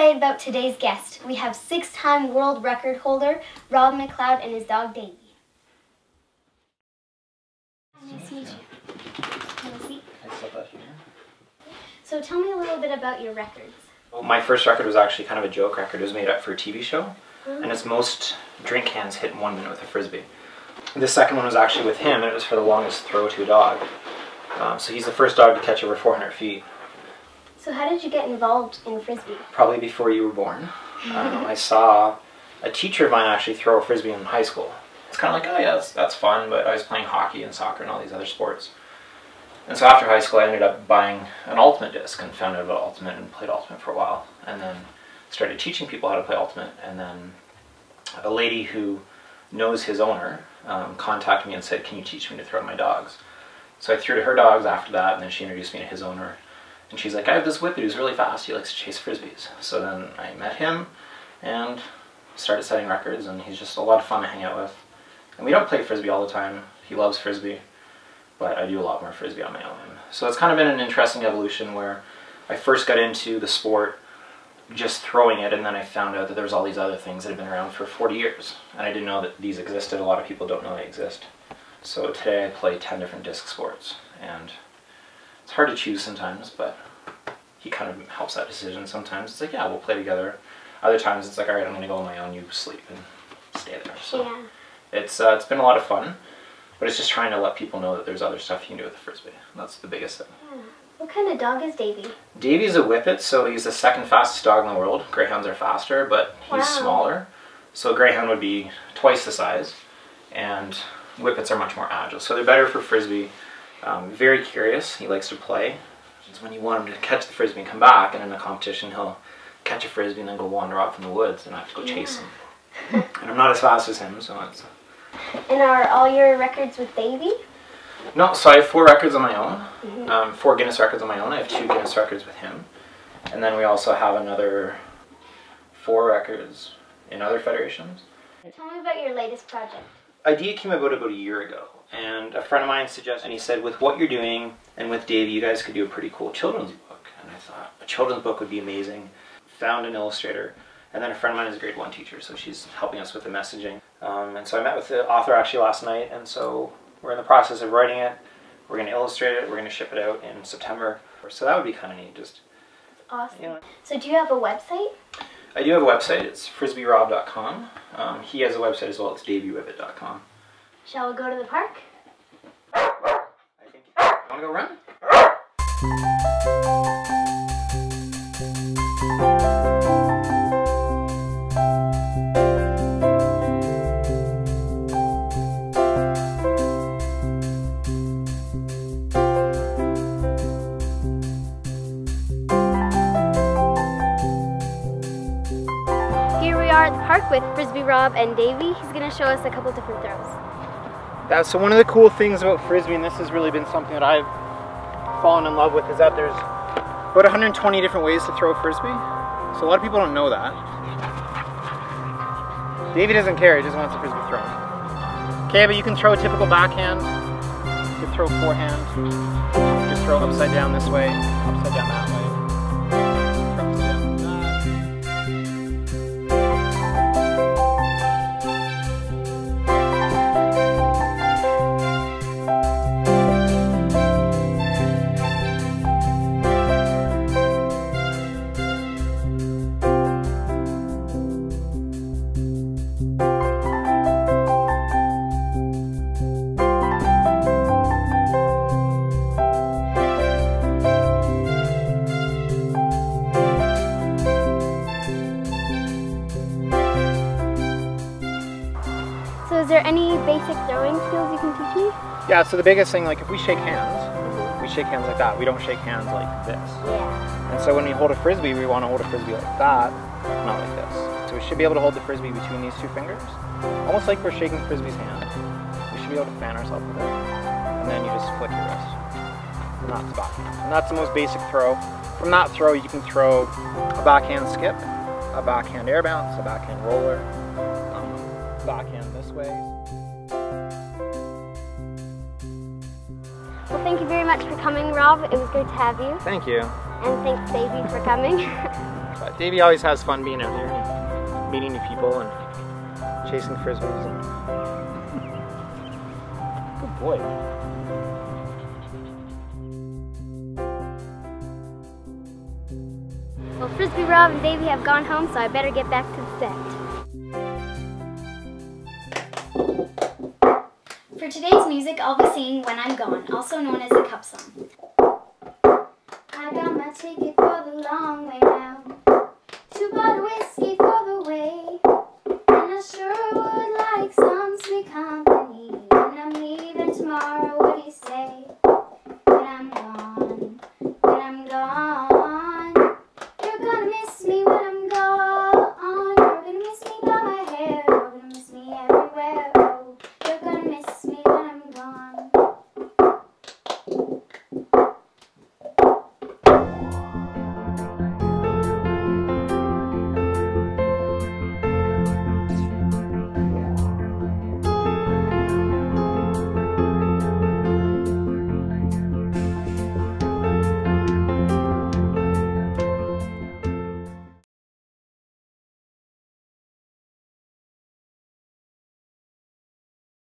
excited about today's guest. We have 6-time world record holder Rob McLeod and his dog Davy. Nice to meet you. Have a seat. So tell me a little bit about your records. Well, my first record was actually kind of a joke record. It was made up for a TV show, and it's most drink cans hit in 1 minute with a Frisbee. The second one was actually with him, and it was for the longest throw to a dog. So he's the first dog to catch over 400 feet. So how did you get involved in Frisbee? Probably before you were born. I saw a teacher of mine actually throw a Frisbee in high school. It's kind of like, oh yeah, that's fun, but I was playing hockey and soccer and all these other sports. And so after high school I ended up buying an Ultimate disc and found out about Ultimate and played Ultimate for a while. And then started teaching people how to play Ultimate, and then a lady who knows his owner contacted me and said, can you teach me to throw to my dogs? So I threw to her dogs after that, and then she introduced me to his owner. And she's like, I have this whippet who's really fast, he likes to chase Frisbees. So then I met him and started setting records, and he's just a lot of fun to hang out with. And we don't play Frisbee all the time. He loves Frisbee, but I do a lot more Frisbee on my own. So it's kind of been an interesting evolution where I first got into the sport just throwing it, and then I found out that there was all these other things that have been around for 40 years. And I didn't know that these existed. A lot of people don't know they exist. So today I play 10 different disc sports, and it's hard to choose sometimes, but he kind of helps that decision. Sometimes it's like, yeah, we'll play together. Other times it's like, all right, I'm going to go on my own, you sleep and stay there. So yeah. It's been a lot of fun, but it's just trying to let people know that there's other stuff you can do with the Frisbee. That's the biggest thing. Yeah. What kind of dog is Davy? Davy's a whippet, so he's the second fastest dog in the world. Greyhounds are faster, but he's smaller. So a greyhound would be twice the size, and whippets are much more agile. So they're better for Frisbee. Very curious, he likes to play. It's when you want him to catch the Frisbee and come back, and in a competition he'll catch a Frisbee and then go wander off in the woods, and I have to go chase him. And I'm not as fast as him, so it's... And are all your records with Davy? No, so I have 4 records on my own, 4 Guinness records on my own. I have 2 Guinness records with him. And then we also have another 4 records in other federations. Tell me about your latest project. Idea came about a year ago, and a friend of mine suggested, and he said, with what you're doing and with Davey, you guys could do a pretty cool children's book. And I thought, a children's book would be amazing. Found an illustrator, and then a friend of mine is a grade 1 teacher, so she's helping us with the messaging. And so I met with the author actually last night, and so we're in the process of writing it. We're going to illustrate it. We're going to ship it out in September. So that would be kind of neat. Just awesome. You know. So do you have a website? I do have a website. It's frisbeerob.com. He has a website as well. It's davywhippet.com. Shall we go to the park? I think. You want to go run? We are at the park with Frisbee Rob and Davey. He's going to show us a couple different throws. So one of the cool things about Frisbee, and this has really been something that I've fallen in love with, is that there's about 120 different ways to throw a Frisbee. So a lot of people don't know that. Davey doesn't care, he just wants the Frisbee thrown. Okay, but you can throw a typical backhand, you can throw forehand, you can throw upside down this way, upside down that way. So is there any basic throwing skills you can teach me? Yeah, so the biggest thing, like if we shake hands like that. We don't shake hands like this. Yeah. And so when we hold a Frisbee, we want to hold a Frisbee like that, not like this. So we should be able to hold the Frisbee between these 2 fingers, almost like we're shaking Frisbee's hand. We should be able to fan ourselves with it. And then you just flick your wrist. And that's the backhand. And that's the most basic throw. From that throw, you can throw a backhand skip, a backhand air bounce, a backhand roller, backhand this way. Well, thank you very much for coming, Rob. It was great to have you. Thank you. And thanks, Davey, for coming. Pleasure. Davey always has fun being out here and meeting new people and chasing frisbees. And... Good boy. Well, Frisbee Rob and Davey have gone home, so I better get back to the set. For today's music, I'll be singing When I'm Gone, also known as the cup song. I got my ticket for the long way now.